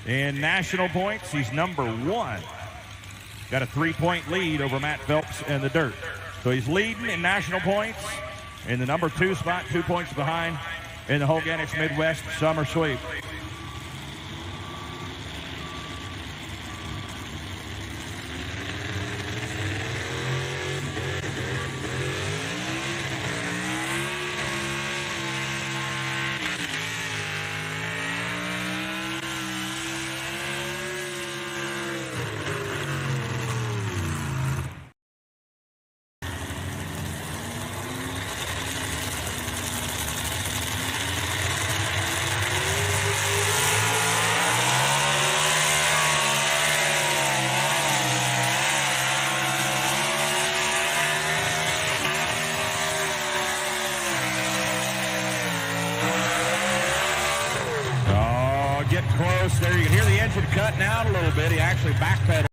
In national points, he's number 1. Got a 3-point lead over Matt Phelps in the dirt. So he's leading in national points in the number 2 spot, 2 points behind in the Hoganix Midwest Summer Sweep. Get close there. You can hear the engine cutting out a little bit. He actually backpedaled.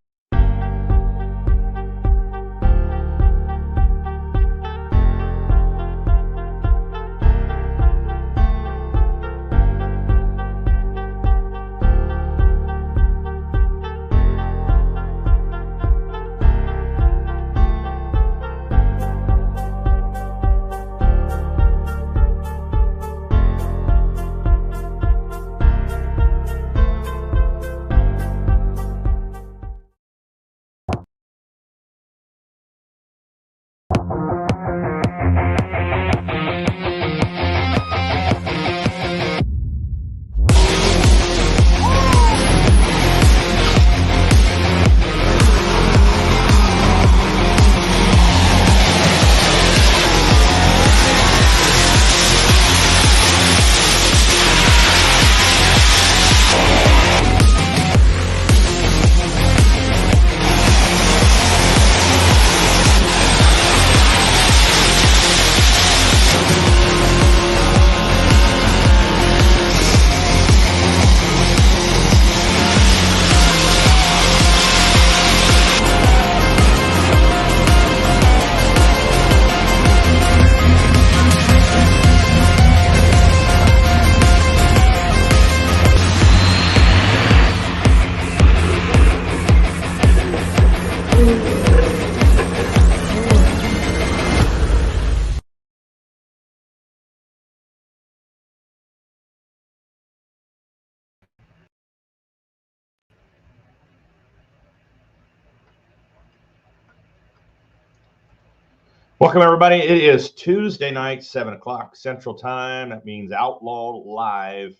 Welcome, everybody. It is Tuesday night, 7 o'clock Central Time. That means Outlaw Live.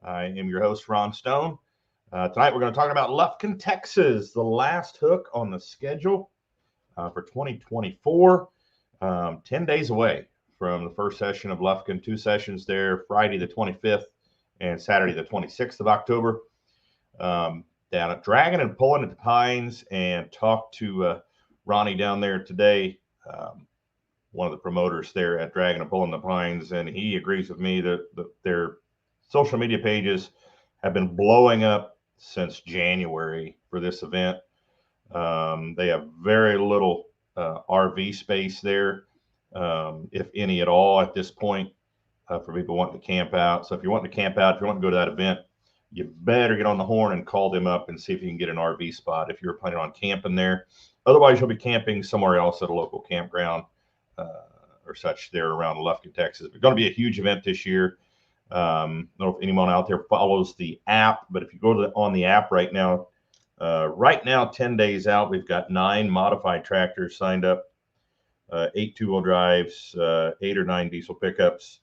I am your host, Ron Stone. Tonight, we're going to talk about Lufkin, Texas, the last hook on the schedule for 2024. 10 days away from the first session of Lufkin. 2 sessions there, Friday the 25th and Saturday the 26th of October. Down at Draggin Pullin at the Pines, and talked to Ronnie down there today. One of the promoters there at Draggin Pullin the Pines, and he agrees with me that their social media pages have been blowing up since January for this event. They have very little RV space there, if any at all at this point, for people wanting to camp out. So if you're wanting to camp out, if you want to go to that event, you better get on the horn and call them up and see if you can get an RV spot if you're planning on camping there. Otherwise, you'll be camping somewhere else at a local campground or such there around Lufkin, Texas. It's going to be a huge event this year. I don't know if anyone out there follows the app, but if you go on the app right now, 10 days out, we've got 9 modified tractors signed up, 8 two-wheel drives, 8 or 9 diesel pickups,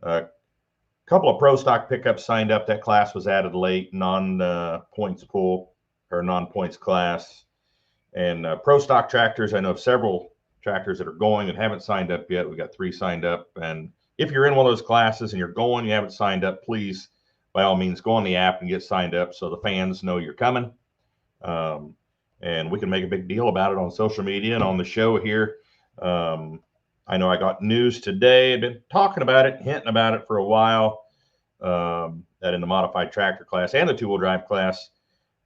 a couple of pro stock pickups signed up. That class was added late, non-points pool or non-points class. And pro stock tractors, I know of several tractors that are going and haven't signed up yet. We got 3 signed up. And if you're in one of those classes and you're going, you haven't signed up, please, by all means, go on the app and get signed up so the fans know you're coming. And we can make a big deal about it on social media and on the show here. I know I got news today. I've been talking about it, hinting about it for a while, that in the modified tractor class and the two-wheel drive class,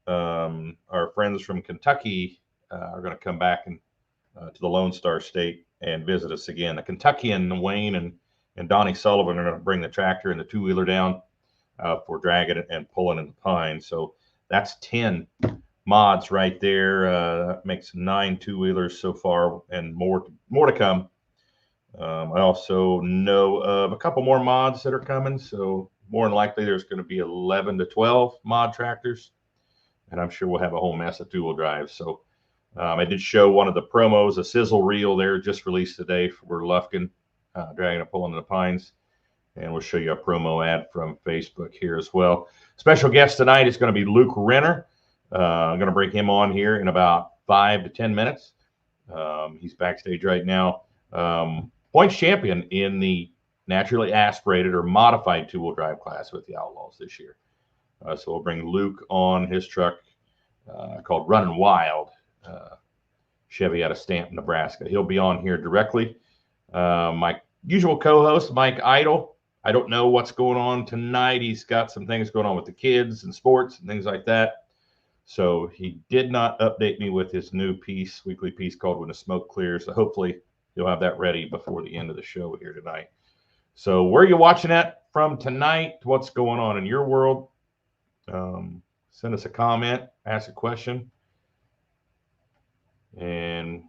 our friends from Kentucky are going to come back and to the Lone Star State and visit us again. The Kentuckian Wayne and Donnie Sullivan are going to bring the tractor and the two-wheeler down for Draggin and Pullin in the Pines. So That's 10 mods right there. That makes 9 two-wheelers so far, and more to come. I also know of a couple more mods that are coming, so more than likely there's going to be 11 to 12 mod tractors, and I'm sure we'll have a whole mess of two-wheel drives. So I did show one of the promos, a sizzle reel there, just released today for Lufkin, Draggin Pullin in the Pines, and we'll show you a promo ad from Facebook here as well. Special guest tonight is going to be Luke Renner. I'm going to bring him on here in about 5 to 10 minutes. He's backstage right now. Points champion in the naturally aspirated or modified two-wheel drive class with the Outlaws this year. So we'll bring Luke on his truck called Running Wild, Chevy out of Stanton, Nebraska. He'll be on here directly. My usual co-host, Mike Idle. I don't know what's going on tonight. He's got some things going on with the kids and sports and things like that. So he did not update me with his new weekly piece called When the Smoke Clears. So hopefully you'll have that ready before the end of the show here tonight. So where are you watching at from tonight? What's going on in your world? Send us a comment, ask a question, and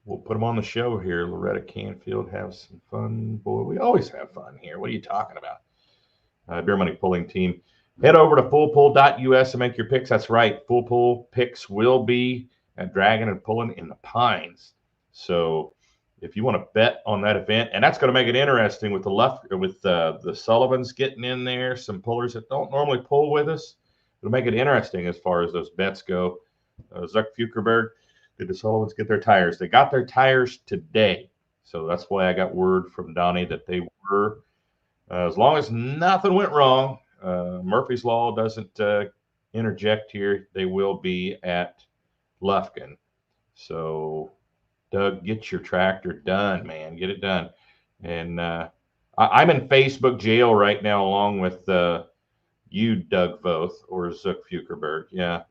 we'll put them on the show here. Loretta Canfield, have some fun. Boy, we always have fun here. What are you talking about? Beer Money Pulling Team. Head over to fullpull.us and make your picks. That's right. Full Pull picks will be at Draggin Pullin in the Pines. So if you want to bet on that event, and that's going to make it interesting with the Sullivans getting in there, some pullers that don't normally pull with us. It'll make it interesting as far as those bets go. Zuck Fukerberg, did the Sullivans get their tires? They got their tires today. So that's why I got word from Donnie that they were, as long as nothing went wrong, Murphy's Law doesn't interject here, they will be at Lufkin. So Doug, get your tractor done, man. Get it done. And I'm in Facebook jail right now along with you, Doug Voth, or Zuck Fukerberg. Yeah.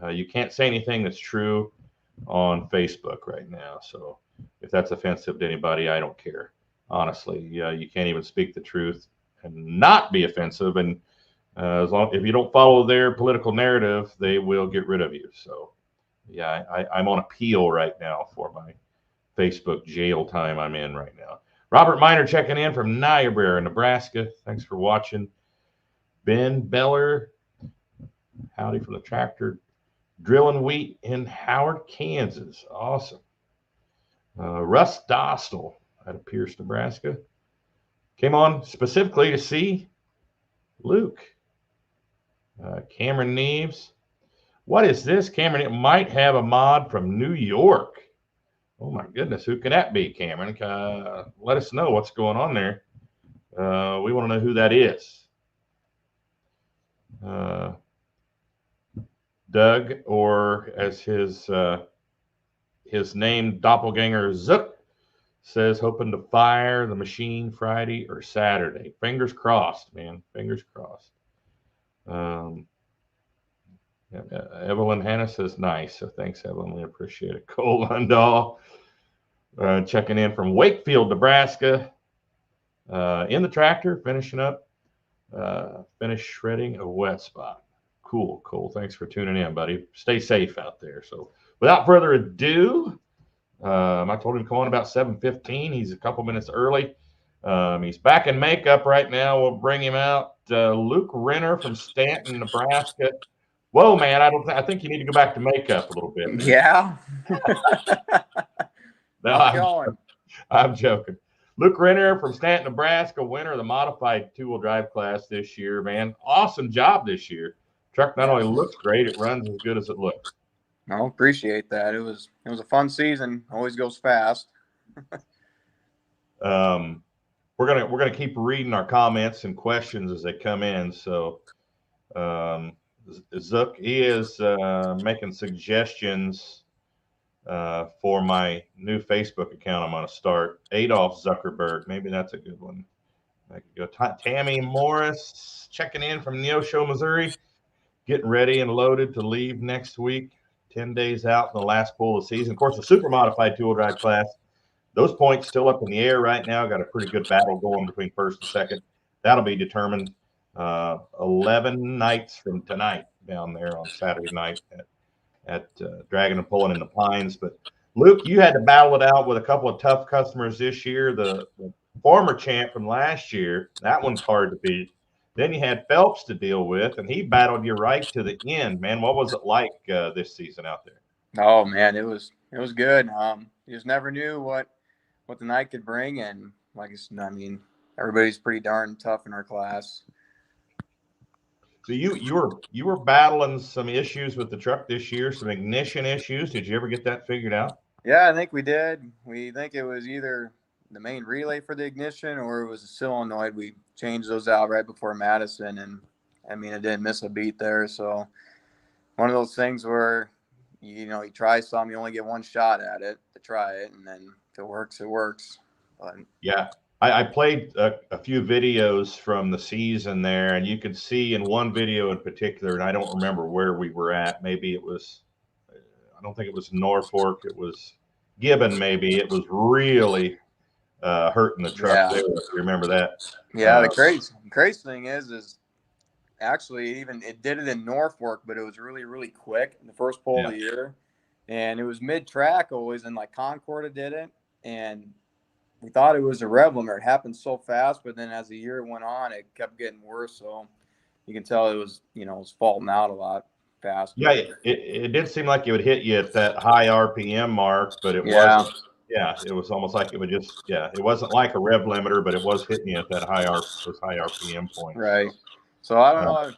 You can't say anything that's true on Facebook right now. So if that's offensive to anybody, I don't care. Honestly, you can't even speak the truth and not be offensive. And if you don't follow their political narrative, they will get rid of you. So yeah, I'm on appeal right now for my Facebook jail time I'm in right now. Robert Miner checking in from Niobrara, Nebraska. Thanks for watching. Ben Beller, howdy from the tractor. Drilling wheat in Howard, Kansas. Awesome. Russ Dostal out of Pierce, Nebraska. Came on specifically to see Luke. Cameron Neves. What is this? Cameron, it might have a mod from New York. Oh, my goodness. Who can that be, Cameron? Let us know what's going on there. We want to know who that is. Doug, or as his name, Doppelganger Zook, says hoping to fire the machine Friday or Saturday. Fingers crossed, man. Fingers crossed. Evelyn Hannah says nice. So thanks, Evelyn. We appreciate it. Cole Lundahl checking in from Wakefield, Nebraska. In the tractor, finishing up. Finish shredding a wet spot. Cool, Cole. Thanks for tuning in, buddy. Stay safe out there. So without further ado, I told him to come on about 7:15. He's a couple minutes early. He's back in makeup right now. We'll bring him out. Luke Renner from Stanton, Nebraska. Whoa, man! I think you need to go back to makeup a little bit, man. Yeah. No, I'm joking. Luke Renner from Stanton, Nebraska, winner of the modified two-wheel drive class this year, man. Awesome job this year. Truck not only looks great, it runs as good as it looks. I appreciate that. It was a fun season. Always goes fast. We're gonna keep reading our comments and questions as they come in. So Zook, he is making suggestions for my new Facebook account I'm going to start. Adolf Zuckerberg. Maybe that's a good one. I could go. Tammy Morris checking in from Neosho, Missouri. Getting ready and loaded to leave next week. 10 days out in the last pool of the season. Of course, the super modified two-wheel drive class. Those points still up in the air right now. Got a pretty good battle going between first and second. That'll be determined 11 nights from tonight. down there on Saturday night at Draggin Pullin in the Pines. But Luke, you had to battle it out with a couple of tough customers this year. The former champ from last year, that one's hard to beat. Then you had Phelps to deal with, and he battled you right to the end, man. What was it like this season out there? Oh man, it was good. You just never knew what the night could bring, and like I mean, everybody's pretty darn tough in our class. So you were battling some issues with the truck this year, some ignition issues. Did you ever get that figured out? Yeah, I think we did. We think it was either the main relay for the ignition or it was a solenoid. We changed those out right before Madison, and I mean, it didn't miss a beat there. So one of those things where, you try something, you only get one shot at it to try it, and then if it works, it works. But yeah, I played a few videos from the season there, and you could see in one video in particular, and I don't remember where we were at. Maybe it was, I don't think it was Norfolk. It was Gibbon, maybe. It was really hurting the truck there, if you remember that. Yeah, the crazy thing is actually it did it in Norfolk, but it was really, really quick in the first pole of the year. And it was mid-track always, and like Concordia did it. And we thought it was a rev limiter. It happened so fast, but then as the year went on, it kept getting worse. So you can tell it was, it was faulting out a lot faster. Yeah, it did seem like it would hit you at that high RPM mark, but it wasn't. Yeah, it was almost like it would just, it wasn't like a rev limiter, but it was hitting you at that those high RPM points. Right. So I don't know.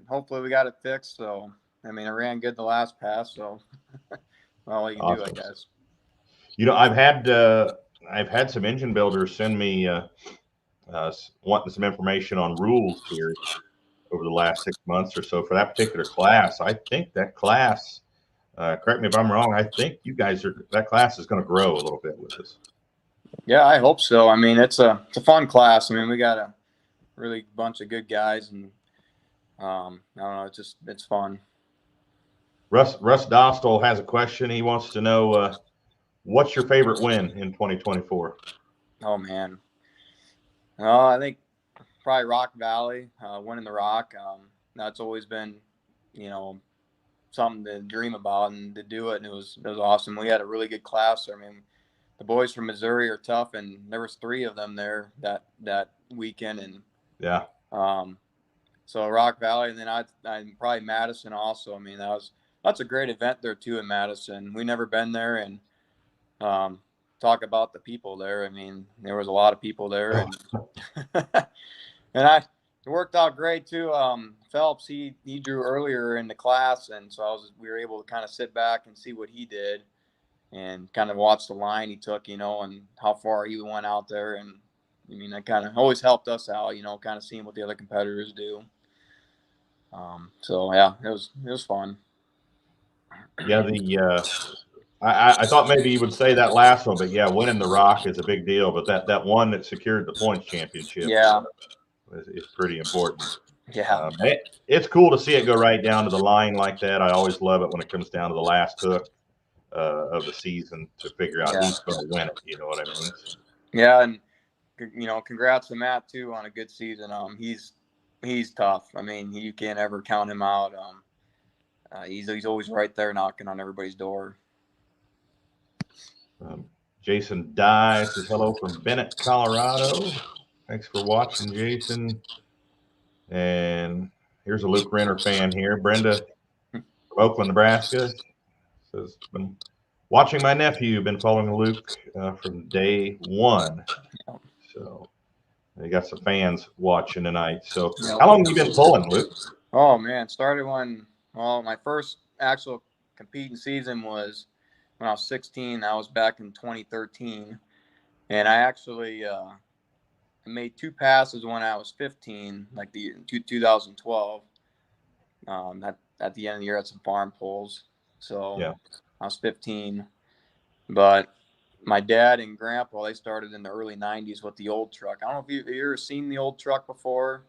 Hopefully we got it fixed. So, I mean, it ran good the last pass. So, all you can do, I guess. I've had some engine builders send me wanting some information on rules here over the last 6 months or so for that particular class. I think that class, correct me if I'm wrong, I think that class is going to grow a little bit with this. Yeah, I hope so. I mean, it's a fun class. I mean, we got a really bunch of good guys, and I don't know, it's fun. Russ Dostal has a question. He wants to know what's your favorite win in 2024? Oh man, I think probably Rock Valley, winning the Rock. That's always been, something to dream about and to do it. And it was awesome. We had a really good class. I mean, the boys from Missouri are tough, and there was 3 of them there that weekend. And yeah. So Rock Valley, and then I probably Madison also. I mean, that's a great event there too in Madison. We never been there, and talk about the people there. I mean, there was a lot of people there, and and it worked out great too. Phelps, he drew earlier in the class, and so we were able to kind of sit back and see what he did, and kind of watch the line he took, and how far he went out there. And I mean, that kind of always helped us out, kind of seeing what the other competitors do. So yeah, it was fun. Yeah, I thought maybe you would say that last one, but yeah, winning the Rock is a big deal. But that one that secured the points championship, is pretty important. Yeah, it's cool to see it go right down to the line like that. I always love it when it comes down to the last hook of the season to figure out who's going to win it. You know what I mean? Yeah, and congrats to Matt too on a good season. He's tough. I mean, you can't ever count him out. He's always right there knocking on everybody's door. Jason Dye says hello from Bennett, Colorado. Thanks for watching, Jason. And here's a Luke Renner fan here. Brenda from Oakland, Nebraska says, been watching my nephew, been following Luke from day one. So you got some fans watching tonight. So how long have you been pulling, Luke? Oh man, started my first actual competing season was when I was 16. That was back in 2013. And I actually made 2 passes when I was 15, like 2012. At the end of the year at some farm pulls. So yeah. I was 15. But my dad and grandpa, they started in the early 90s with the old truck. I don't know if you ever seen the old truck before.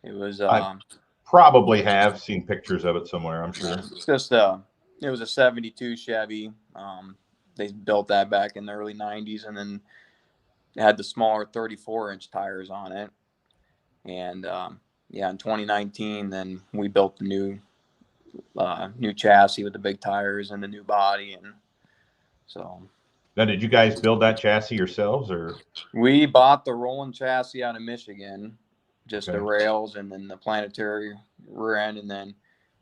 It was I probably have seen pictures of it somewhere, I'm sure. It's just it was a 72 Chevy. They built that back in the early 90s, and then it had the smaller 34-inch tires on it. And in 2019, then we built the new chassis with the big tires and the new body. And so. Now, did you guys build that chassis yourselves, or? We bought the rolling chassis out of Michigan, just Okay. the rails and then the planetary rear end. And then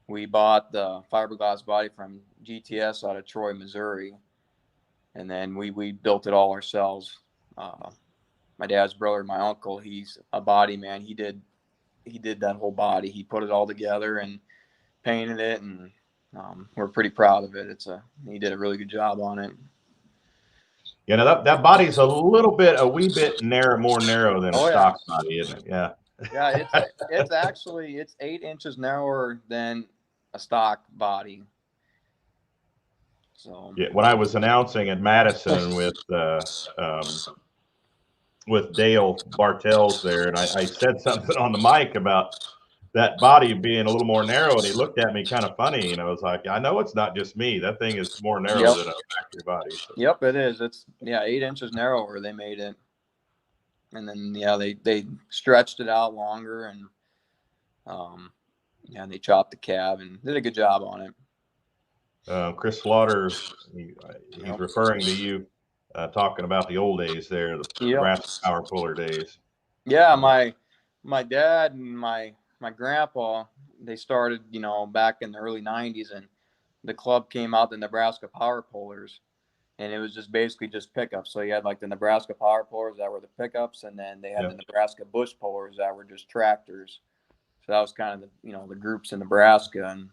we bought the fiberglass body from GTS out of Troy, Missouri. And then we built it all ourselves. My dad's brother, my uncle, he's a body man. He did that whole body. He put it all together and painted it, and we're pretty proud of it. He did a really good job on it. You know, that body's a wee bit more narrow than a stock body, isn't it? Yeah. Yeah, it's 8 inches narrower than a stock body. So yeah, when I was announcing at Madison with Dale Bartels there, and I said something on the mic about that body being a little more narrow, and he looked at me kind of funny, and I was like, I know it's not just me. That thing is more narrow than a factory body. So. Yep, it is. It's 8 inches narrower. They made it, and then they stretched it out longer, and they chopped the cab and did a good job on it. Chris Slaughter, he's referring to you. Talking about the old days there, the Nebraska power puller days. Yeah, my dad and my grandpa, they started, back in the early 90s, and the club came out, the Nebraska power pullers, and it was just basically just pickups. So you had like the Nebraska power pullers that were the pickups, and then they had the Nebraska bush pullers that were just tractors. So that was kind of the groups in Nebraska, and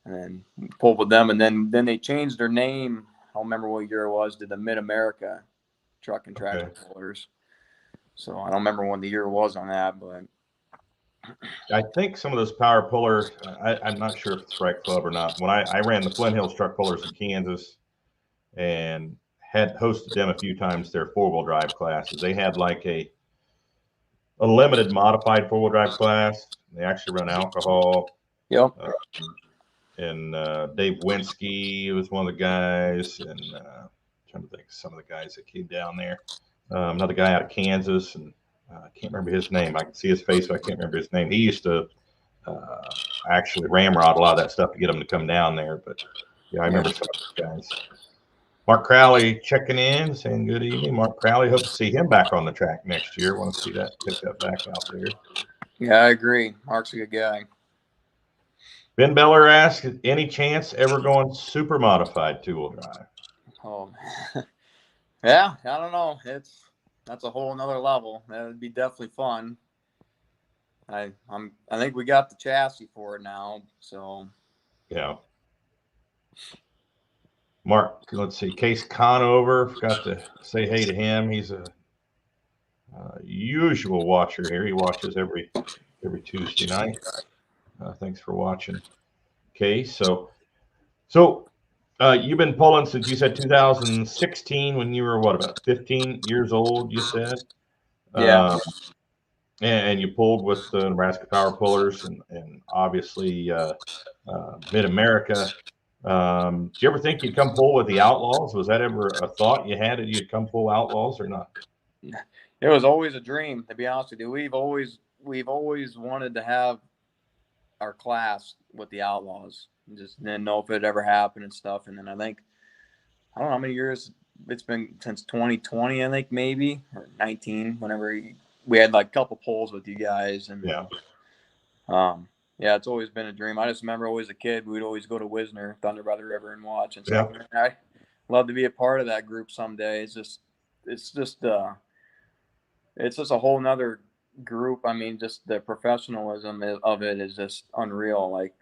then pulled with them, and then they changed their name. I don't remember what year it was, to the Mid-America truck and tractor pullers. So I don't remember when the year was on that, but I think some of those power pullers, I'm not sure if it's right club or not. When I ran the Flint Hills truck pullers in Kansas and had hosted them a few times, their 4-wheel drive classes, they had like a limited modified 4-wheel drive class. They actually run alcohol. Yep. And Dave Winsky was one of the guys, and trying to think of some of the guys that came down there. Another guy out of Kansas, and I can't remember his name. I can see his face, but I can't remember his name. He used to actually ramrod a lot of that stuff to get them to come down there. But yeah, I remember some of those guys. Mark Crowley checking in, saying good evening. Mark Crowley, hope to see him back on the track next year. Want to see that pick up back out there. Yeah, I agree. Mark's a good guy. Ben Beller asks, any chance ever going super modified 2-wheel drive? Oh, yeah, I don't know. That's a whole nother level. That would be definitely fun. I think we got the chassis for it now. So yeah. Mark, let's see. Case Conover, forgot to say hey to him. He's a usual watcher here. He watches every Tuesday night. Thanks for watching, Case. So you've been pulling since, you said 2016, when you were about 15 years old, you said? Yeah. And you pulled with the Nebraska power pullers and obviously Mid-America. Did you ever think you'd come pull with the Outlaws? Was that ever a thought you had that you'd come pull Outlaws or not? It was always a dream, to be honest with you. We've always wanted to have our class with the Outlaws. Just didn't know if it ever happened and stuff. And then I don't know how many years it's been since 2020, I think, maybe, or 19, whenever we had like a couple polls with you guys. And it's always been a dream. I just remember always a kid, we'd always go to Wisner, Thunder by the River, and watch and stuff. Yeah. I'd love to be a part of that group someday. It's just a whole nother group. I mean, just the professionalism of it is just unreal. Like,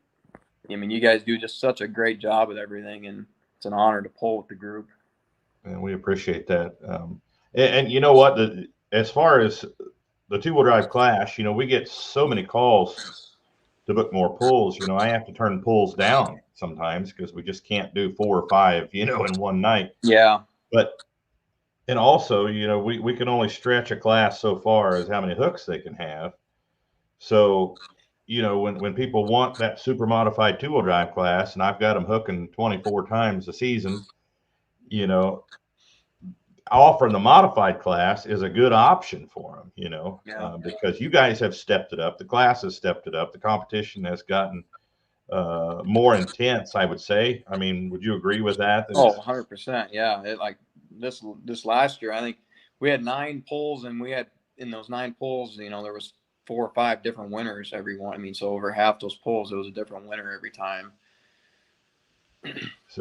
I mean, you guys do just such a great job with everything, and it's an honor to pull with the group. And we appreciate that. And you know what? As far as the 2-wheel drive class, we get so many calls to book more pulls. I have to turn pulls down sometimes because we just can't do 4 or 5, in one night. Yeah. And also, we can only stretch a class so far as how many hooks they can have. So, when people want that super modified 2-wheel drive class, and I've got them hooking 24 times a season, offering the modified class is a good option for them, because you guys have stepped it up. The class has stepped it up. The competition has gotten more intense, I would say. I mean, would you agree with that? Oh, 100%. Yeah. This last year, I think we had 9 pulls, and we had in those 9 pulls, there was 4 or 5 different winners every one. I mean, so over half those pulls, it was a different winner every time.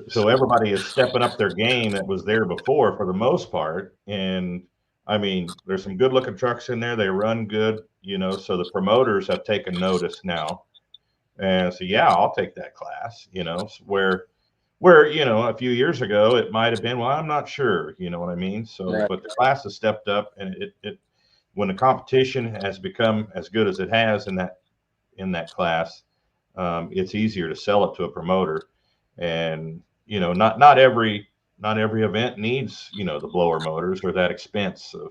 So everybody is stepping up their game that was there before for the most part. And I mean, there's some good looking trucks in there. They run good, so the promoters have taken notice now. And so, yeah, I'll take that class, where, a few years ago it might have been, well, I'm not sure, you know what I mean? So, Right. but the class has stepped up, and it when the competition has become as good as it has in that class, it's easier to sell it to a promoter. And not every event needs the blower motors or that expensive,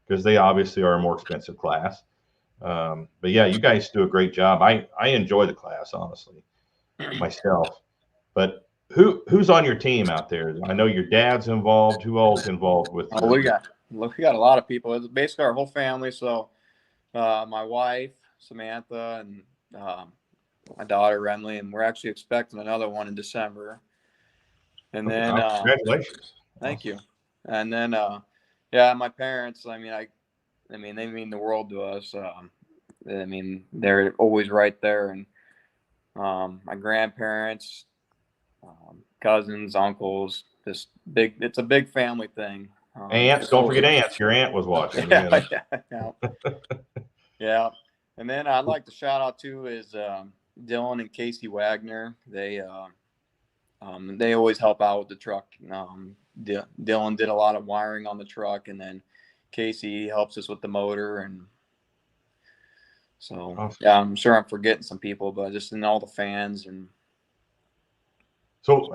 because they obviously are a more expensive class. But yeah, you guys do a great job. I enjoy the class, honestly, myself. But who's on your team out there? I know your dad's involved. Who all's involved with? We got a lot of people. It's basically our whole family. So my wife Samantha and my daughter Renly, and we're actually expecting another one in December. And then congratulations. Thank you. And then yeah, my parents, I mean they mean the world to us. I mean, they're always right there. And my grandparents, cousins, uncles, it's a big family thing. Aunts, don't forget aunts. Your aunt was watching. Yeah. Yeah. And then I'd like to shout out too is Dylan and Casey Wagner. They always help out with the truck. Dylan did a lot of wiring on the truck, and then Casey helps us with the motor. And so, awesome. Yeah, I'm sure I'm forgetting some people, but just in all the fans. And so,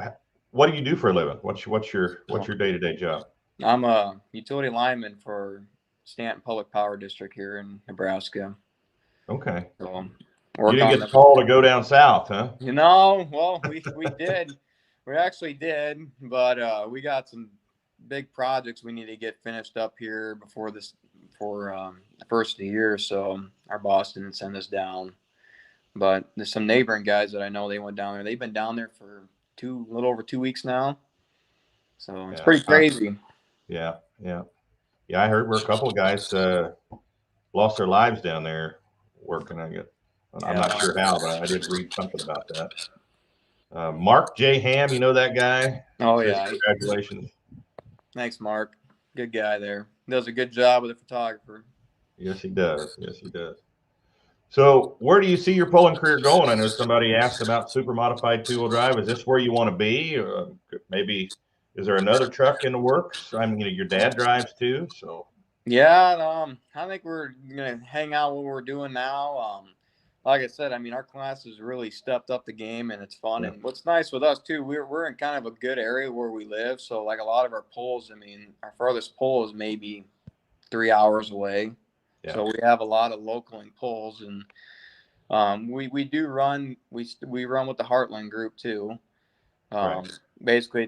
what do you do for a living? What's your day-to-day job? I'm a utility lineman for Stanton Public Power District here in Nebraska. Okay. So you didn't get the call to go down south, huh? Well, we did. We actually did, but we got some big projects we need to get finished up here before the first of the year. So our boss didn't send us down. But there's some neighboring guys that I know, they went down there. They've been down there for a little over 2 weeks now. So it's pretty crazy. Yeah. I heard where a couple of guys lost their lives down there working. I'm not sure how, but I did read something about that. Mark J. Ham, you know that guy? Oh, yeah. Congratulations. Thanks, Mark. Good guy there. Does a good job with the photographer. Yes, he does. So where do you see your pulling career going? I know somebody asked about super modified two-wheel drive. Is this where you want to be? Maybe is there another truck in the works? I mean, your dad drives too, so. Yeah, I think we're going to hang out what we're doing now. Like I said, I mean, our class has really stepped up the game, and it's fun. Yeah. And what's nice with us too, we're in kind of a good area where we live. So like a lot of our pulls, I mean, our farthest pull is maybe 3 hours away. Yeah. So we have a lot of localing pulls, and we do run. We run with the Heartland group too. Right. Basically,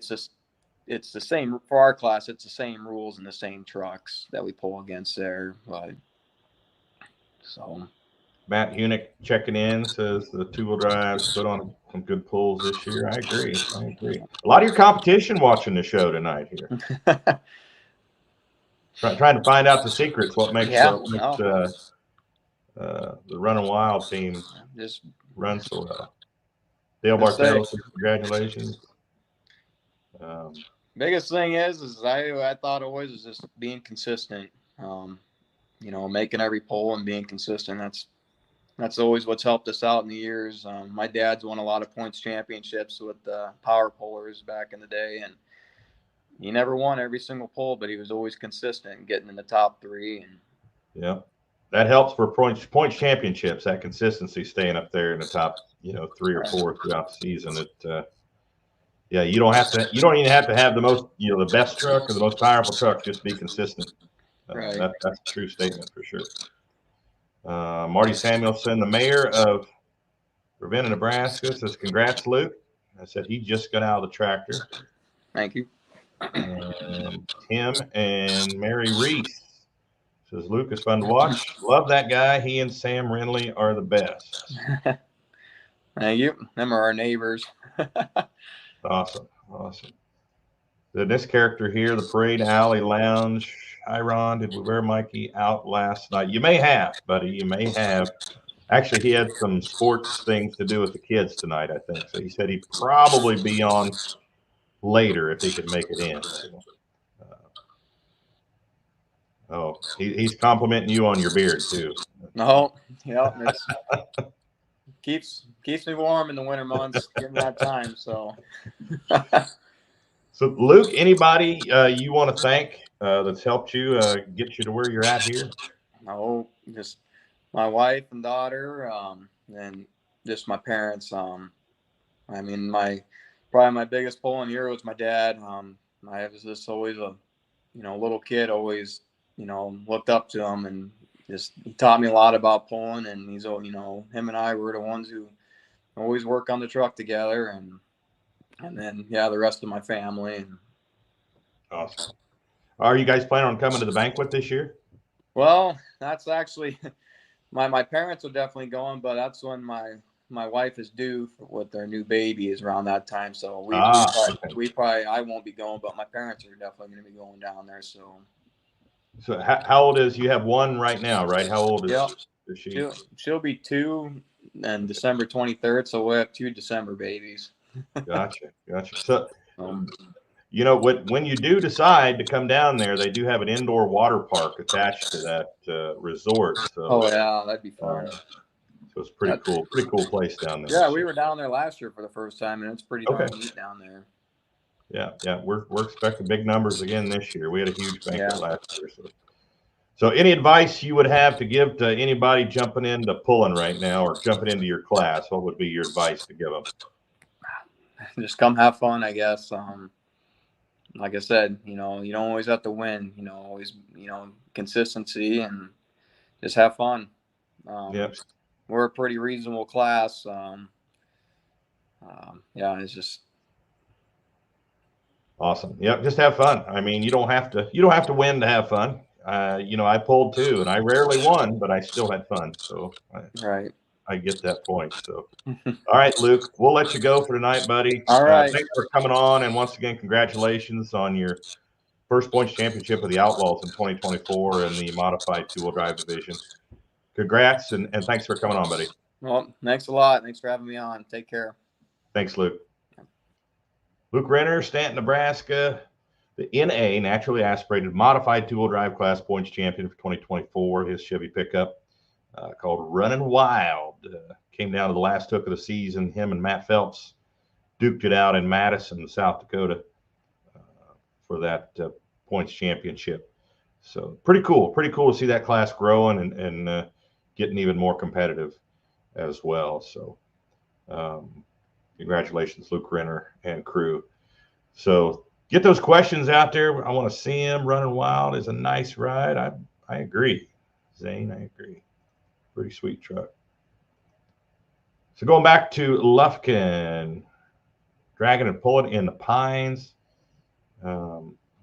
it's the same for our class. It's the same rules and the same trucks that we pull against there. So Matt Hunick checking in says the two-wheel drives put on some good pulls this year. I agree. A lot of your competition watching the show tonight here. Trying to find out the secrets. What makes the Running Wild team just run so well? Dale Bartel, congratulations. Biggest thing is I thought always is just being consistent. Making every pull and being consistent. That's always what's helped us out in the years. My dad's won a lot of points championships with the power pullers back in the day, and he never won every single pull, but he was always consistent, getting in the top 3. And yeah, that helps for points championships. That consistency, staying up there in the top, 3 or 4 throughout the season. Yeah, you don't even have to have the most, the best truck or the most powerful truck. Just be consistent. Right. That's a true statement for sure. Marty Samuelson, the mayor of Ravenna, Nebraska, says, "Congrats, Luke." I said he just got out of the tractor. Thank you. Tim and Mary Reese says, "Luke is fun to watch. Love that guy. He and Sam Renly are the best." Thank you. Them are our neighbors. Awesome. Then this character here, the Parade Alley Lounge. Hi, Ron. Did we wear Mikey out last night? You may have, buddy. You may have. Actually, he had some sports things to do with the kids tonight, I think. So he said he'd probably be on later if he could make it in. So, he's complimenting you on your beard too. No, yeah, keeps me warm in the winter months, given that time. So, so Luke, anybody you want to thank that's helped you get you to where you're at here? No, just my wife and daughter, and just my parents. I mean, probably my biggest pulling hero was my dad. I was just always a little kid, always looked up to him, and just he taught me a lot about pulling. And he's him and I were the ones who always work on the truck together, and then the rest of my family. And awesome. Are you guys planning on coming to the banquet this year? Well, that's actually my parents are definitely going, but that's when my wife is due with their new baby is around that time. So we probably I won't be going, but my parents are definitely going to be going down there. So how old is you have one right now, right? How old is she? She'll be 2 and December 23rd. So we'll have 2 December babies. Gotcha. So, when you do decide to come down there, they do have an indoor water park attached to that resort. So, that'd be fun. So it's pretty cool place down there. Yeah, we were down there last year for the first time, and it's pretty darn neat down there. Yeah, we're expecting big numbers again this year. We had a huge banquet last year. So any advice you would have to give to anybody jumping into pulling right now or jumping into your class? What would be your advice to give them? Just come have fun, I guess. Like I said, you don't always have to win. Always, consistency and just have fun. We're a pretty reasonable class. It's just awesome. Yep, just have fun. I mean, you don't have to win to have fun. I pulled too, and I rarely won, but I still had fun. So I get that point. So, all right, Luke, we'll let you go for tonight, buddy. All right. Thanks for coming on, and once again, congratulations on your first points championship of the Outlaws in 2024 in the modified 2-wheel drive division. Congrats, and thanks for coming on, buddy. Well, thanks a lot. Thanks for having me on. Take care. Thanks, Luke. Luke Renner, Stanton, Nebraska, the NA, naturally aspirated, modified 2-wheel drive class points champion for 2024. His Chevy pickup called Running Wild came down to the last hook of the season. Him and Matt Phelps duked it out in Madison, South Dakota for that points championship. So pretty cool to see that class growing and getting even more competitive as well. So congratulations, Luke Renner and crew. So get those questions out there. I want to see him. Running Wild is a nice ride. I agree. Zane, I agree. Pretty sweet truck. So going back to Lufkin, Draggin Pullin in the Pines. I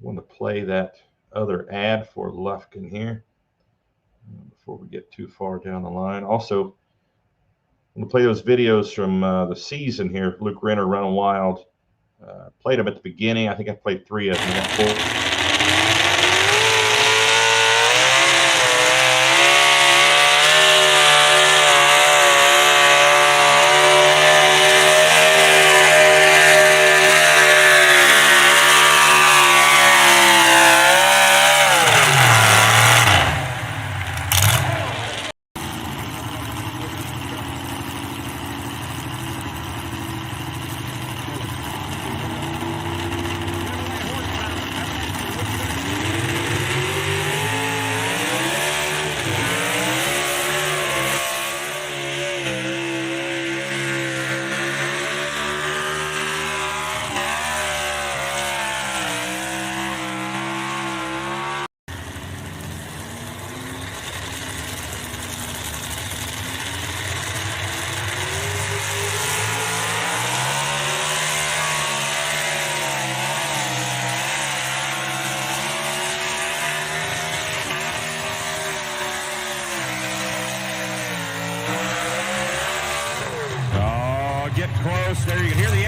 want to play that other ad for Lufkin here before we get too far down the line. Also, I'm going to play those videos from the season here. Luke Renner, Running Wild. Played them at the beginning. I think I played 3 of them.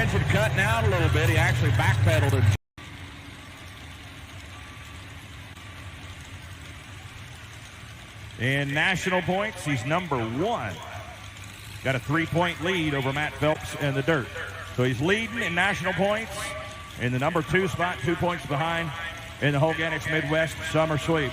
engine cutting out a little bit. He actually backpedaled it. In national points, he's number 1. Got a 3-point lead over Matt Phelps in the dirt. So he's leading in national points in the number 2 spot, 2 points behind in the Hoganix Midwest Summer Sweep.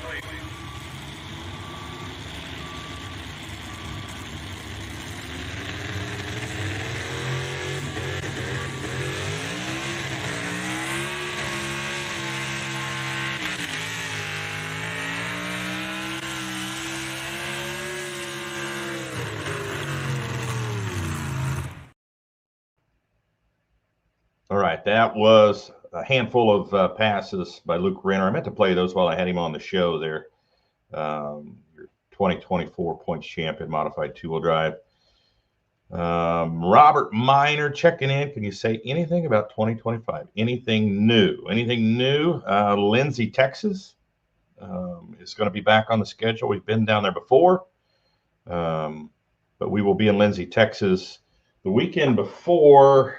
All right, that was a handful of passes by Luke Renner. I meant to play those while I had him on the show there. Your 2024 points champion, modified two-wheel drive. Robert Miner checking in. Can you say anything about 2025? Anything new? Anything new? Lindsay, Texas is going to be back on the schedule. We've been down there before, but we will be in Lindsay, Texas the weekend before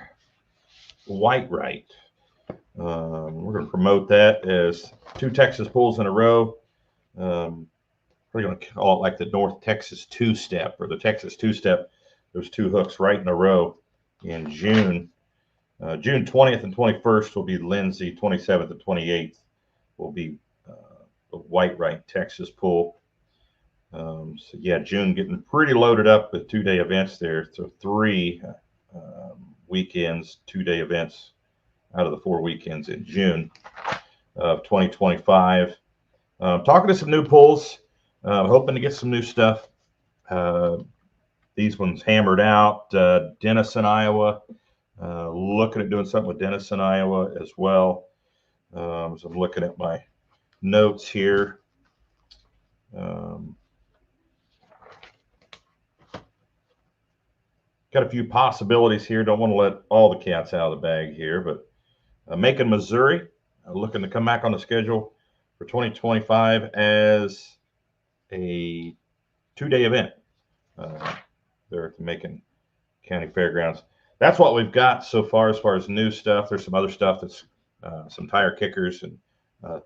White Right. We're going to promote that as 2 Texas pulls in a row. We're going to call it like the North Texas two-step or the Texas two-step. There's 2 hooks right in a row in June. June 20th and 21st will be Lindsay. 27th and 28th will be the White Right Texas pull. So yeah, June getting pretty loaded up with 2-day events there. So 3 weekends, 2-day events out of the 4 weekends in June of 2025. Talking to some new pulls, hoping to get some new stuff. These ones hammered out. Denison, Iowa. Looking at doing something with Denison, Iowa as well. So I'm looking at my notes here. Got a few possibilities here. Don't want to let all the cats out of the bag here, but Macon, Missouri, looking to come back on the schedule for 2025 as a 2-day event there at the Macon County Fairgrounds. That's what we've got so far as new stuff. There's some other stuff that's some tire kickers and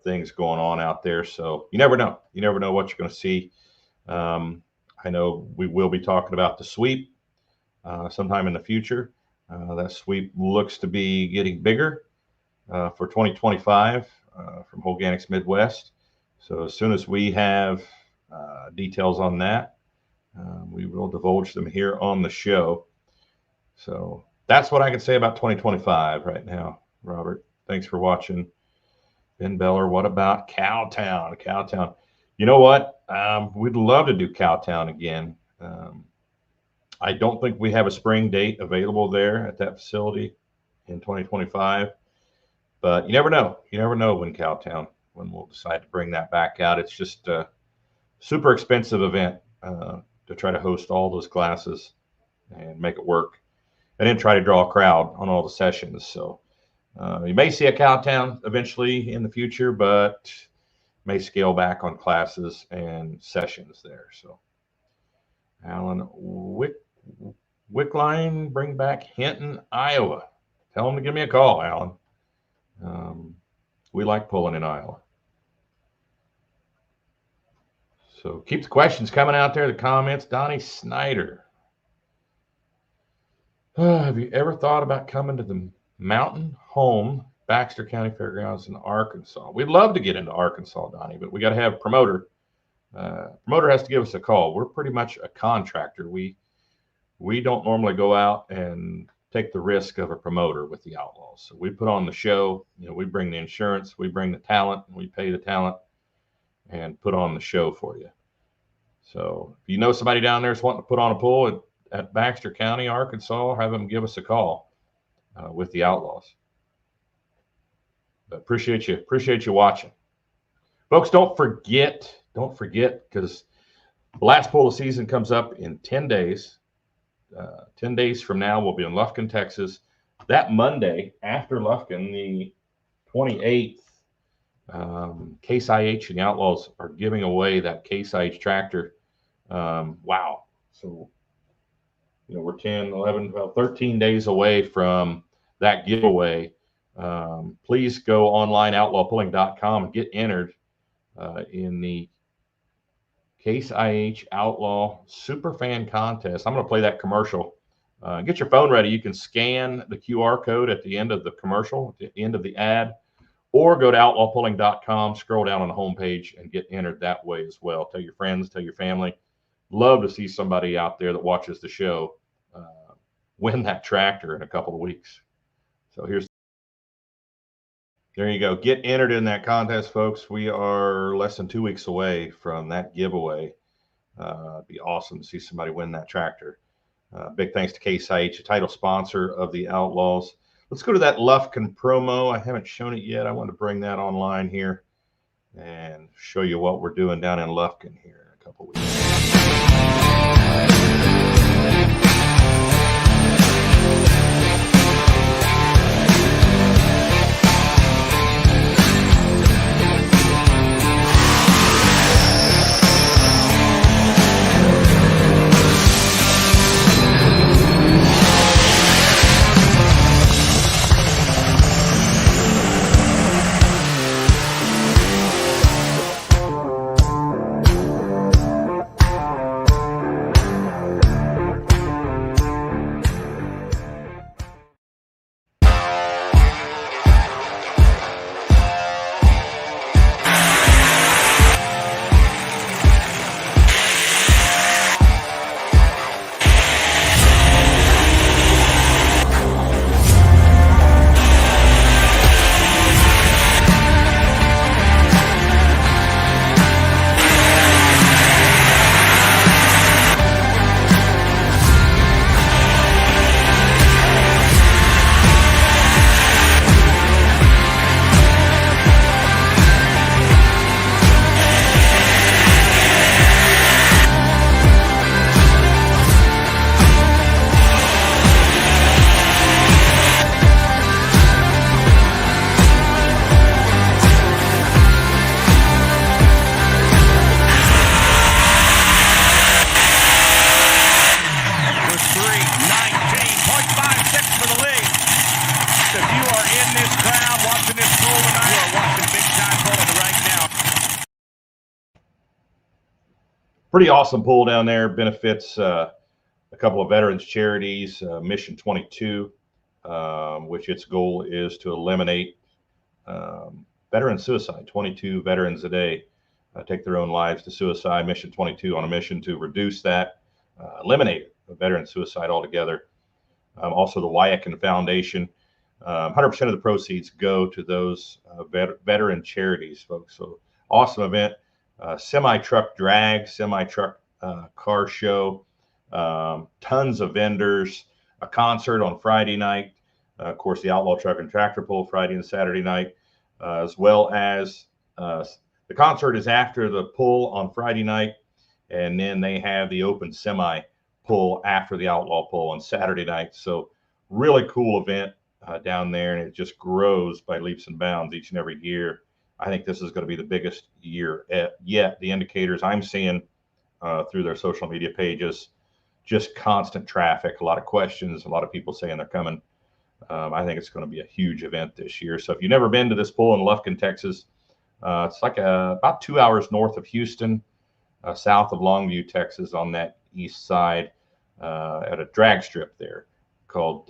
things going on out there. So you never know. You never know what you're going to see. I know we will be talking about the sweep sometime in the future. That sweep looks to be getting bigger for 2025 from Hoganix Midwest. So as soon as we have details on that, we will divulge them here on the show. So that's what I can say about 2025 right now, Robert. Thanks for watching. Ben Beller, what about Cowtown? Cowtown. You know what? We'd love to do Cowtown again. I don't think we have a spring date available there at that facility in 2025, but you never know. You never know when when we'll decide to bring that back out. It's just a super expensive event to try to host all those classes and make it work, and then try to draw a crowd on all the sessions. So you may see a Cowtown eventually in the future, but may scale back on classes and sessions there. So Alan Wickline, bring back Hinton, Iowa. Tell them to give me a call, Alan. We like pulling in Iowa. So keep the questions coming out there, the comments. Donnie Snyder. Have you ever thought about coming to the mountain home, Baxter County Fairgrounds in Arkansas? We'd love to get into Arkansas, Donnie, but we got to have a promoter. Promoter has to give us a call. We're pretty much a contractor. We don't normally go out and take the risk of a promoter with the Outlaws. So we put on the show, we bring the insurance, we bring the talent, and we pay the talent and put on the show for you. So if you know somebody down there that's wanting to put on a pull at Baxter County, Arkansas, have them give us a call with the Outlaws. But appreciate you watching. Folks, don't forget, because the last pull of the season comes up in 10 days. 10 days from now, we'll be in Lufkin, Texas. That Monday after Lufkin, the 28th, Case IH and the Outlaws are giving away that Case IH tractor. Wow. So, we're 10, 11, 12, 13 days away from that giveaway, please go online, outlawpulling.com, and get entered in the Case IH Outlaw Superfan Contest. I'm going to play that commercial. Get your phone ready. You can scan the QR code at the end of the commercial, at the end of the ad, or go to outlawpulling.com, scroll down on the homepage, and get entered that way as well. Tell your friends, tell your family. Love to see somebody out there that watches the show win that tractor in a couple of weeks. So there you go. Get entered in that contest, folks. We are less than 2 weeks away from that giveaway. It'd be awesome to see somebody win that tractor. Big thanks to Case IH, a title sponsor of the Outlaws. Let's go to that Lufkin promo. I haven't shown it yet. I want to bring that online here and show you what we're doing down in Lufkin here in a couple weeks. Pretty awesome pull down there. Benefits a couple of veterans charities, Mission 22, which its goal is to eliminate veteran suicide. 22 veterans a day take their own lives to suicide. Mission 22 on a mission to reduce that, eliminate veteran suicide altogether. Also the Wyakin Foundation. 100% of the proceeds go to those veteran charities, folks. So awesome event. Semi-truck drag, semi-truck car show, tons of vendors, a concert on Friday night, of course, the Outlaw Truck and Tractor Pull Friday and Saturday night, as well as the concert is after the pull on Friday night, and then they have the open semi pull after the Outlaw pull on Saturday night. So really cool event down there, and it just grows by leaps and bounds each and every year. I think this is going to be the biggest year yet. The indicators I'm seeing through their social media pages, just constant traffic, a lot of questions, a lot of people saying they're coming. I think it's going to be a huge event this year. So if you've never been to this pull in Lufkin, Texas, it's like about 2 hours north of Houston, south of Longview, Texas, on that east side at a drag strip there called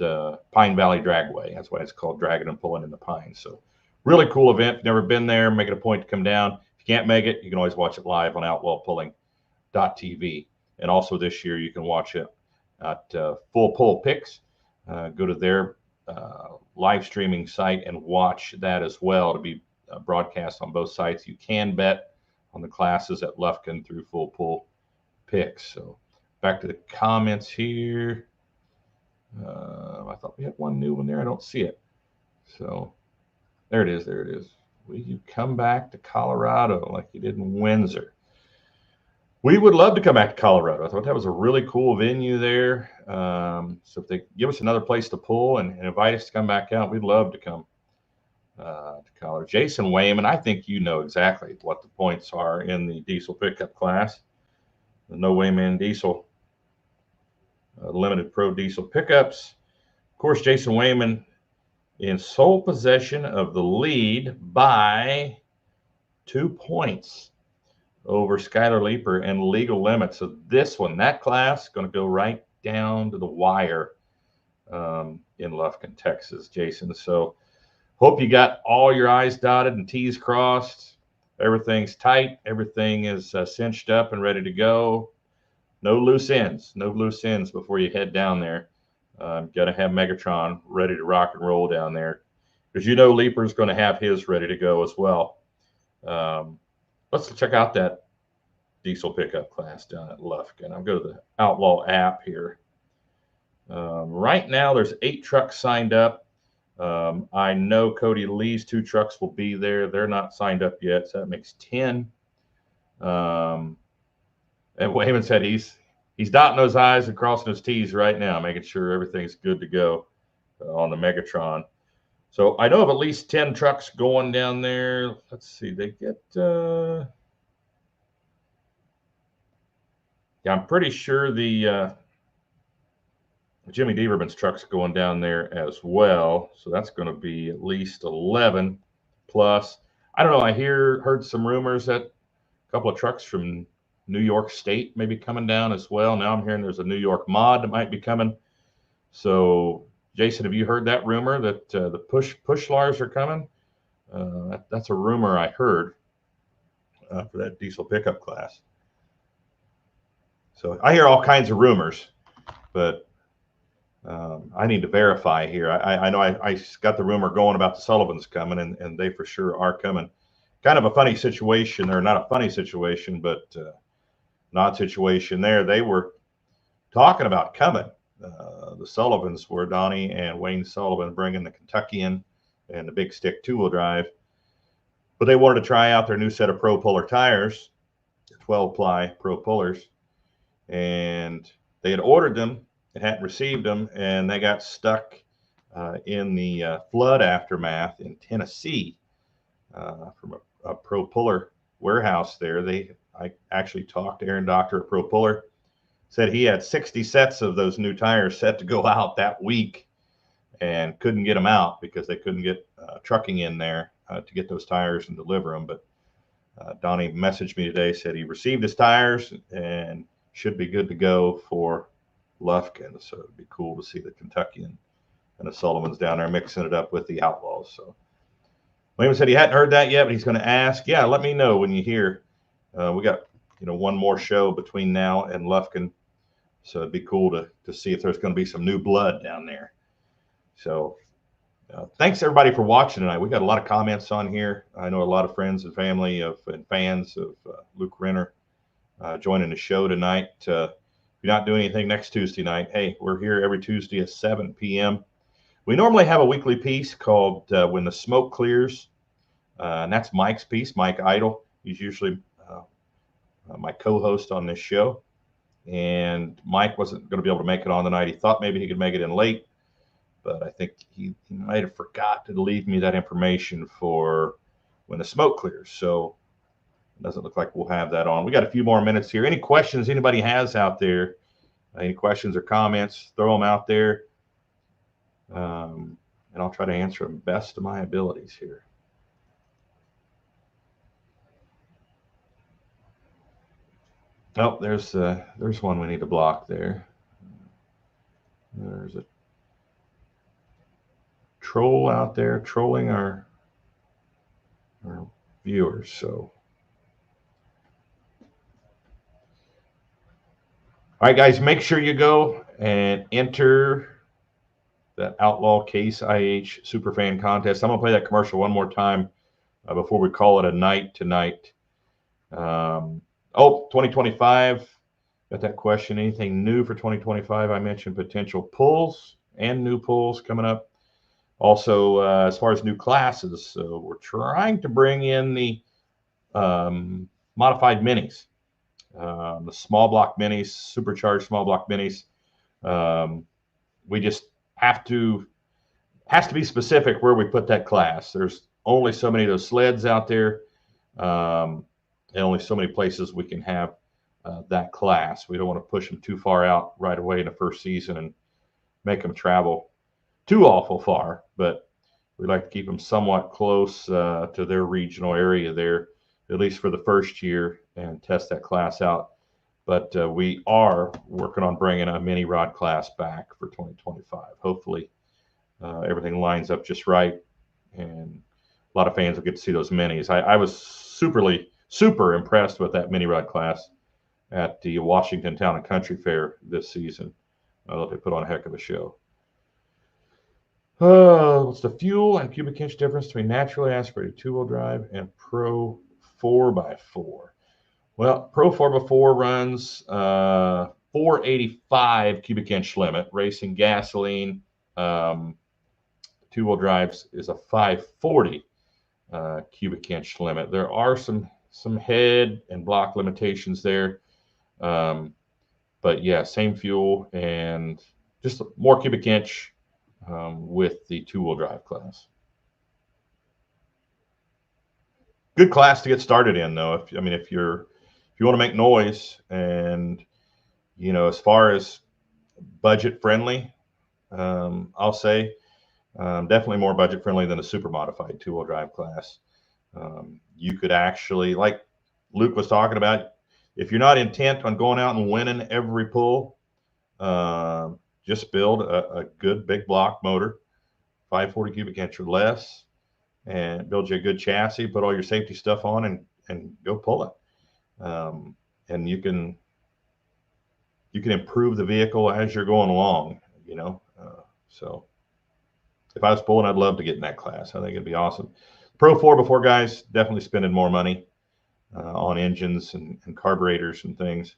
Pine Valley Dragway. That's why it's called Draggin Pullin in the Pines. So really cool event. If you've never been there, make it a point to come down. If you can't make it, you can always watch it live on outlawpulling.tv. And also this year, you can watch it at Full Pull Picks. Go to their live streaming site and watch that as well to be broadcast on both sites. You can bet on the classes at Lufkin through Full Pull Picks. So back to the comments here. I thought we had one new one there. I don't see it. So there it is. There it is. Will you come back to Colorado like you did in Windsor? We would love to come back to Colorado. I thought that was a really cool venue there. So if they give us another place to pull and invite us to come back out, we'd love to come to Colorado. Jason Wayman, I think you know exactly what the points are in the diesel pickup class. The No Wayman diesel, limited pro diesel pickups. Of course, Jason Wayman in sole possession of the lead by 2 points over Skylar Leaper and Legal Limit. So this one, that class, going to go right down to the wire in Lufkin, Texas, Jason. So hope you got all your I's dotted and T's crossed. Everything's tight. Everything is cinched up and ready to go. No loose ends. No loose ends before you head down there. Got to have Megatron ready to rock and roll down there, because you know Leaper's going to have his ready to go as well. Let's check out that diesel pickup class down at Lufkin. I'll go to the Outlaw app here. Right now, there's 8 trucks signed up. I know Cody Lee's 2 trucks will be there. They're not signed up yet, so that makes 10. And Wayman said he's dotting those I's and crossing his T's right now, making sure everything's good to go on the Megatron. So I know of at least 10 trucks going down there. Let's see, they get yeah, I'm pretty sure the Jimmy Deaverman's truck's going down there as well. So that's going to be at least 11 plus. I don't know. I heard some rumors that a couple of trucks from New York State may be coming down as well. Now I'm hearing there's a New York mod that might be coming. So, Jason, have you heard that rumor that the Pushlars are coming? That's a rumor I heard for that diesel pickup class. So I hear all kinds of rumors, but I need to verify here. I know I got the rumor going about the Sullivans coming, and they for sure are coming. Kind of a funny situation, or not a funny situation, but an odd situation there. They were talking about coming. The Sullivans were Donnie and Wayne Sullivan bringing the Kentuckian and the big stick 2-wheel drive, but they wanted to try out their new set of Pro Puller tires, 12-ply Pro Pullers, and they had ordered them and hadn't received them, and they got stuck in the flood aftermath in Tennessee from a Pro Puller warehouse there. I actually talked to Aaron Doctor at Pro Puller, said he had 60 sets of those new tires set to go out that week and couldn't get them out because they couldn't get trucking in there to get those tires and deliver them. But Donnie messaged me today, said he received his tires and should be good to go for Lufkin. So it'd be cool to see the Kentuckian and the Sullivans down there mixing it up with the Outlaws. So William said he hadn't heard that yet, but he's going to ask. Yeah, let me know when you hear. We got one more show between now and Lufkin, so it'd be cool to see if there's going to be some new blood down there. So thanks everybody for watching tonight. We got a lot of comments on here. I know a lot of friends and family and fans of Luke Renner joining the show tonight. If you're not doing anything next Tuesday night, hey, we're here every Tuesday at 7 p.m. We normally have a weekly piece called When the Smoke Clears, and that's Mike's piece, Mike Idle. He's usually my co-host on this show, and Mike wasn't going to be able to make it on tonight. He thought maybe he could make it in late, but I think he might have forgot to leave me that information for When the Smoke Clears. So it doesn't look like we'll have that on. We got a few more minutes here. Any questions anybody has out there, any questions or comments, throw them out there, and I'll try to answer them best of my abilities here. Oh, there's one we need to block there. There's a troll out there trolling our viewers. So, all right, guys, make sure you go and enter that Outlaw Case IH Superfan contest. I'm gonna play that commercial one more time before we call it a night tonight. 2025, got that question. Anything new for 2025? I mentioned potential pulls and new pulls coming up. Also, as far as new classes, we're trying to bring in the modified minis, the small block minis, supercharged small block minis. We just has to be specific where we put that class. There's only so many of those sleds out there. And only so many places we can have that class. We don't want to push them too far out right away in the first season and make them travel too awful far. But We like to keep them somewhat close to their regional area there, at least for the first year, and test that class out. But we are working on bringing a mini rod class back for 2025. Hopefully everything lines up just right, and a lot of fans will get to see those minis. I was super impressed with that mini rod class at the Washington Town and Country Fair this season. I thought they put on a heck of a show. What's the fuel and cubic inch difference between naturally aspirated two-wheel drive and Pro 4x4? Well, Pro 4x4 runs 485 cubic inch limit. Racing gasoline, two-wheel drives is a 540 cubic inch limit. There are some head and block limitations there. But yeah, same fuel and just more cubic inch with the two-wheel drive class. Good class to get started in, though. If you want to make noise, and as far as budget friendly, I'll say definitely more budget friendly than a super modified two-wheel drive class. You could actually, like Luke was talking about, if you're not intent on going out and winning every pull, just build a good big block motor, 540 cubic inch or less, and build you a good chassis, put all your safety stuff on, and go pull it. And you can improve the vehicle as you're going along, so if I was pulling, I'd love to get in that class. I think it'd be awesome. Pro 4x4 guys definitely spending more money on engines and carburetors and things.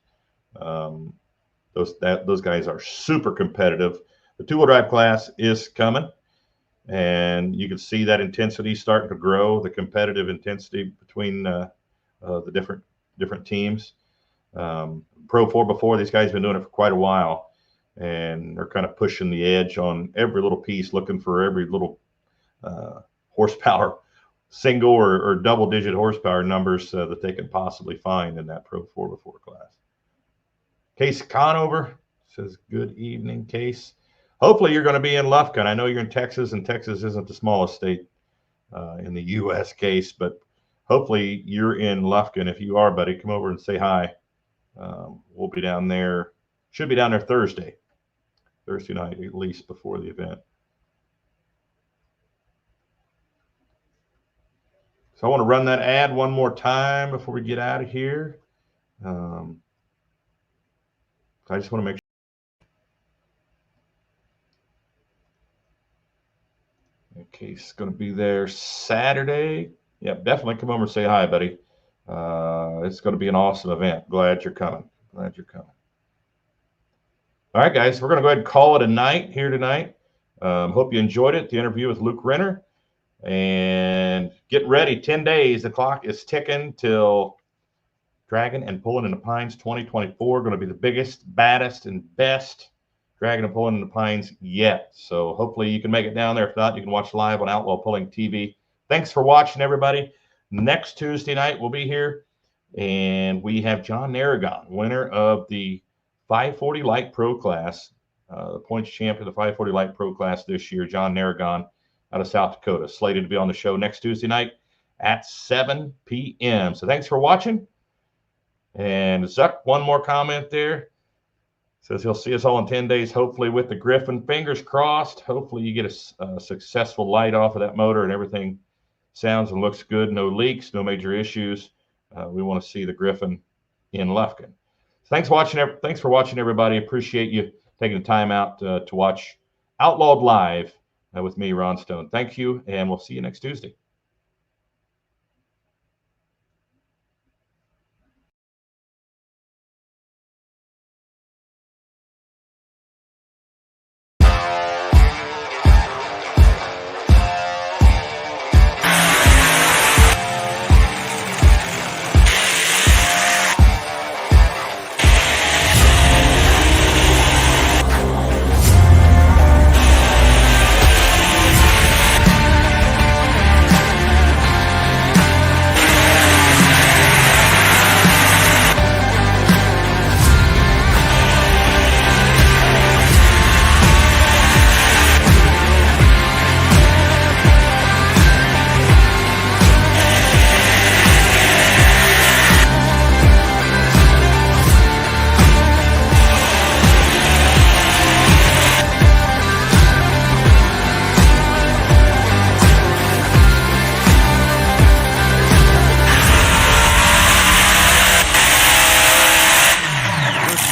Those guys are super competitive. The two-wheel drive class is coming, and you can see that intensity starting to grow, the competitive intensity between the different teams. Pro 4x4, these guys have been doing it for quite a while, and they're kind of pushing the edge on every little piece, looking for every little horsepower, single or double-digit horsepower numbers that they can possibly find in that Pro 4x4 class. Case Conover says, good evening, Case. Hopefully you're going to be in Lufkin. I know you're in Texas, and Texas isn't the smallest state in the U.S., Case, but hopefully you're in Lufkin. If you are, buddy, come over and say hi. We'll be down there. Should be down there Thursday night, at least before the event. So I want to run that ad one more time before we get out of here. I just want to make sure. Okay, it's going to be there Saturday. Yeah, definitely come over and say hi, buddy. It's going to be an awesome event. Glad you're coming. All right, guys, we're going to go ahead and call it a night here tonight. Hope you enjoyed it, the interview with Luke Renner. And get ready, 10 days. The clock is ticking till Draggin Pullin in the Pines 2024. Going to be the biggest, baddest, and best Draggin Pullin in the Pines yet. So hopefully you can make it down there. If not, you can watch live on Outlaw Pulling TV. Thanks for watching, everybody. Next Tuesday night, we'll be here, and we have John Narragon, winner of the 540 Light Pro class, the points champion of the 540 Light Pro class this year, John Narragon out of South Dakota, slated to be on the show next Tuesday night at 7 p.m. So thanks for watching. And Zuck, one more comment there. Says he'll see us all in 10 days, hopefully with the Griffin. Fingers crossed. Hopefully you get a successful light off of that motor and everything sounds and looks good. No leaks, no major issues. We want to see the Griffin in Lufkin. Thanks for watching, everybody. Appreciate you taking the time out to watch Outlawed Live with me, Ron Stone. Thank you, and we'll see you next Tuesday.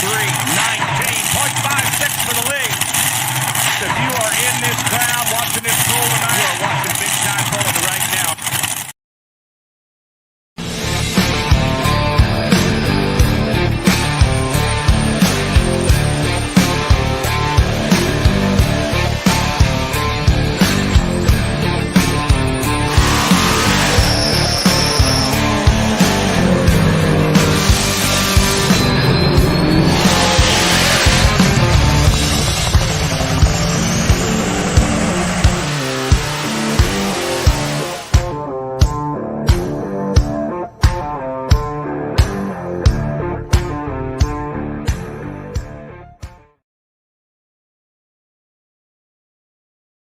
19.56 for the lead. If you are in this crowd watching this pool tonight,